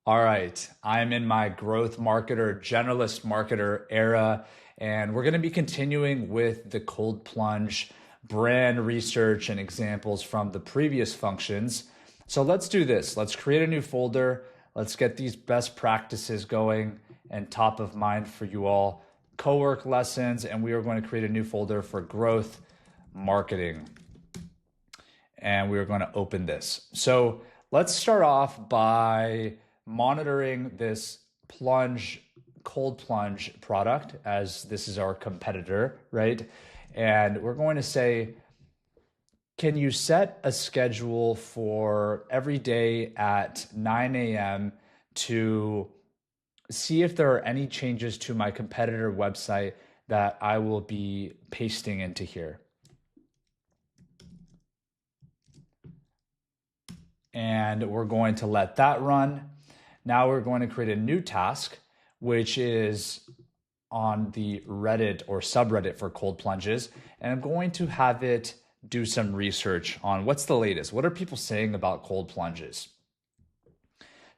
All right, I'm in my growth marketer, generalist marketer era, and we're going to be continuing with the cold plunge brand research and examples from the previous functions. So let's do this. Let's create a new folder. Let's get these best practices going and top of mind for you all. Cowork lessons, and we are going to create a new folder for growth marketing. And we are going to open this. So let's start off by monitoring this cold plunge product, as this is our competitor, right? And we're going to say, can you set a schedule for every day at 9 a.m. to see if there are any changes to my competitor website that I will be pasting into here? And we're going to let that run. Now we're going to create a new task, which is on the Reddit or subreddit for cold plunges. And I'm going to have it do some research on what's the latest. What are people saying about cold plunges?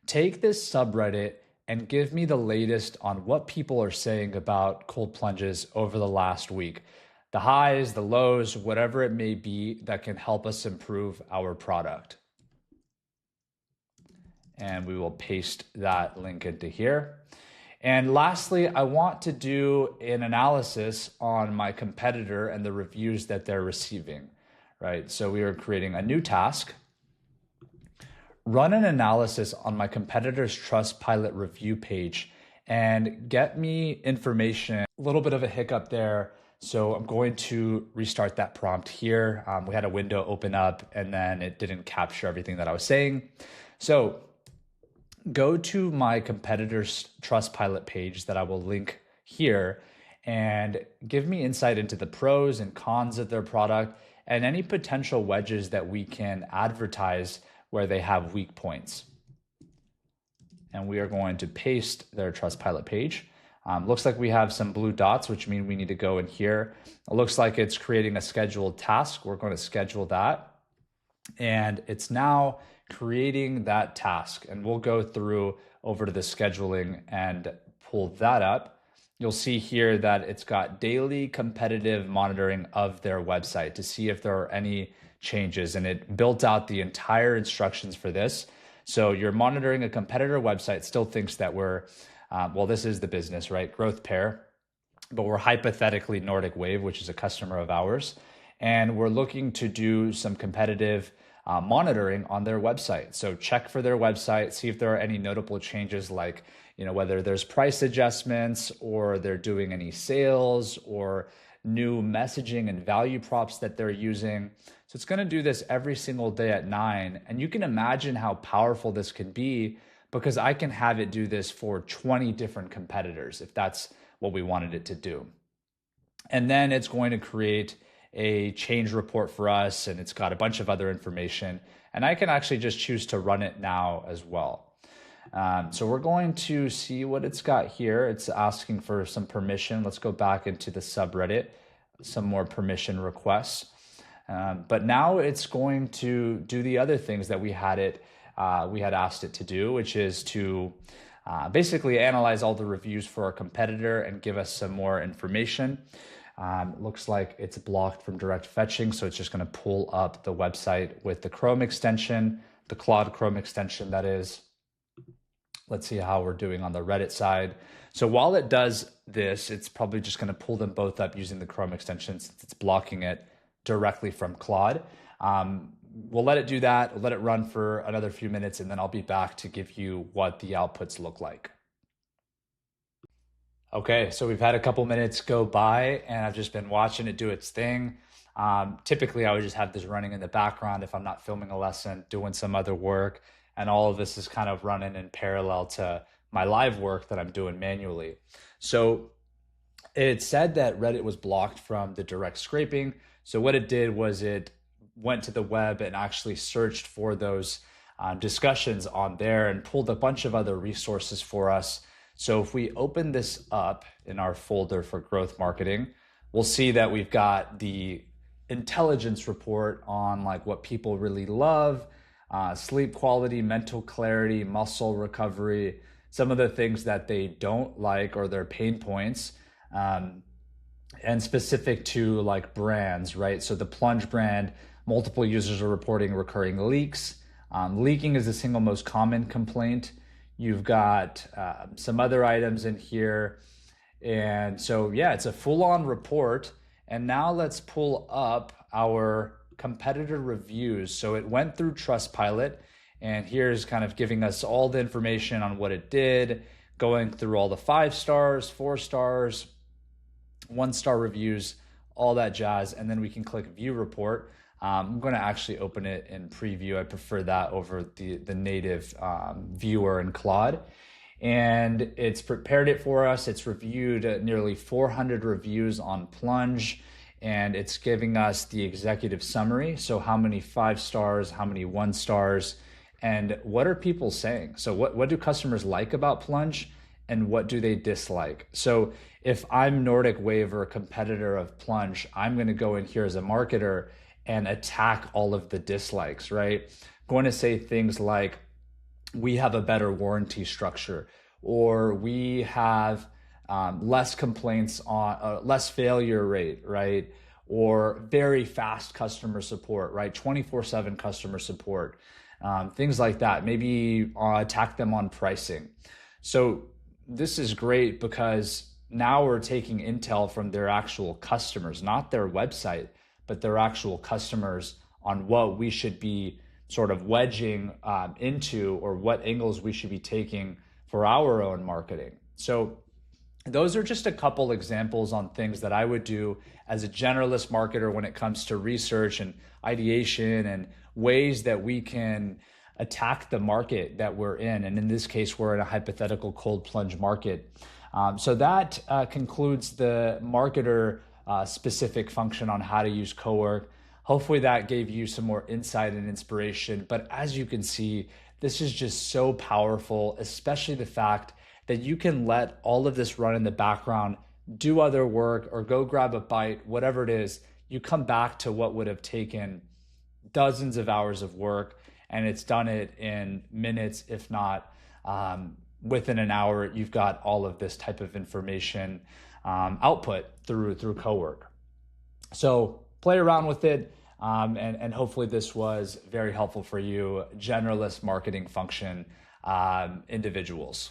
Take this subreddit and give me the latest on what people are saying about cold plunges over the last week. The highs, the lows, whatever it may be that can help us improve our product. And we will paste that link into here. And lastly, I want to do an analysis on my competitor and the reviews that they're receiving, right? So we are creating a new task. Run an analysis on my competitor's Trustpilot review page and get me information. A little bit of a hiccup there. So I'm going to restart that prompt here. We had a window open up and then it didn't capture everything that I was saying. So go to my competitor's Trustpilot page that I will link here and give me insight into the pros and cons of their product and any potential wedges that we can advertise where they have weak points. And we are going to paste their Trustpilot page. Looks like we have some blue dots, which mean we need to go in here. It looks like it's creating a scheduled task. We're going to schedule that. And it's now creating that task. And we'll go through over to the scheduling and pull that up. You'll see here that it's got daily competitive monitoring of their website to see if there are any changes. And it built out the entire instructions for this. So you're monitoring a competitor website, still thinks that we're, this is the business, right? Growth pair, but we're hypothetically Nordic Wave, which is a customer of ours. And we're looking to do some competitive monitoring on their website. So check for their website, see if there are any notable changes, like whether there's price adjustments or they're doing any sales or new messaging and value props that they're using. So it's going to do this every single day at 9. And you can imagine how powerful this can be, because I can have it do this for 20 different competitors if that's what we wanted it to do. And then it's going to create a change report for us, and it's got a bunch of other information, and I can actually just choose to run it now as well. So we're going to see what it's got here. It's asking for some permission. Let's go back into the subreddit, some more permission requests. But now it's going to do the other things that we had asked it to do, which is to basically analyze all the reviews for our competitor and give us some more information. Looks like it's blocked from direct fetching, so it's just going to pull up the website with the Chrome extension, the Claude Chrome extension, that is. Let's see how we're doing on the Reddit side. So while it does this, it's probably just going to pull them both up using the Chrome extension since it's blocking it directly from Claude. We'll let it do that. We'll let it run for another few minutes, and then I'll be back to give you what the outputs look like. Okay, so we've had a couple minutes go by and I've just been watching it do its thing. Typically, I would just have this running in the background if I'm not filming a lesson, doing some other work, and all of this is kind of running in parallel to my live work that I'm doing manually. So it said that Reddit was blocked from the direct scraping. So what it did was it went to the web and actually searched for those discussions on there and pulled a bunch of other resources for us. So if we open this up in our folder for growth marketing, we'll see that we've got the intelligence report on like what people really love, sleep quality, mental clarity, muscle recovery, some of the things that they don't like or their pain points, and specific to like brands, right? So the Plunge brand, multiple users are reporting recurring leaks. Leaking is the single most common complaint. You've got some other items in here. And so, yeah, it's a full-on report. And now let's pull up our competitor reviews. So it went through Trustpilot, and here's kind of giving us all the information on what it did, going through all the 5 stars, 4 stars, 1-star reviews, all that jazz. And then we can click view report. I'm going to actually open it in preview. I prefer that over the native viewer in Claude. And it's prepared it for us. It's reviewed nearly 400 reviews on Plunge, and it's giving us the executive summary. So how many 5 stars, how many 1 stars, and what are people saying? So what do customers like about Plunge, and what do they dislike? So if I'm Nordic Wave or a competitor of Plunge, I'm going to go in here as a marketer and attack all of the dislikes, right? Going to say things like, we have a better warranty structure, or we have less complaints on less failure rate, right? Or very fast customer support, right? 24/7 customer support, things like that. Maybe attack them on pricing. So this is great because now we're taking intel from their actual customers, not their website, but their actual customers on what we should be sort of wedging into, or what angles we should be taking for our own marketing. So those are just a couple examples on things that I would do as a generalist marketer when it comes to research and ideation and ways that we can attack the market that we're in. And in this case, we're in a hypothetical cold plunge market. So that concludes the marketer specific function on how to use Cowork. Hopefully that gave you some more insight and inspiration. But as you can see, this is just so powerful, especially the fact that you can let all of this run in the background, do other work, or go grab a bite, whatever it is. You come back to what would have taken dozens of hours of work, and it's done it in minutes, if not within an hour. You've got all of this type of information output through Cowork. So play around with it. And hopefully this was very helpful for you, generalist marketing function individuals.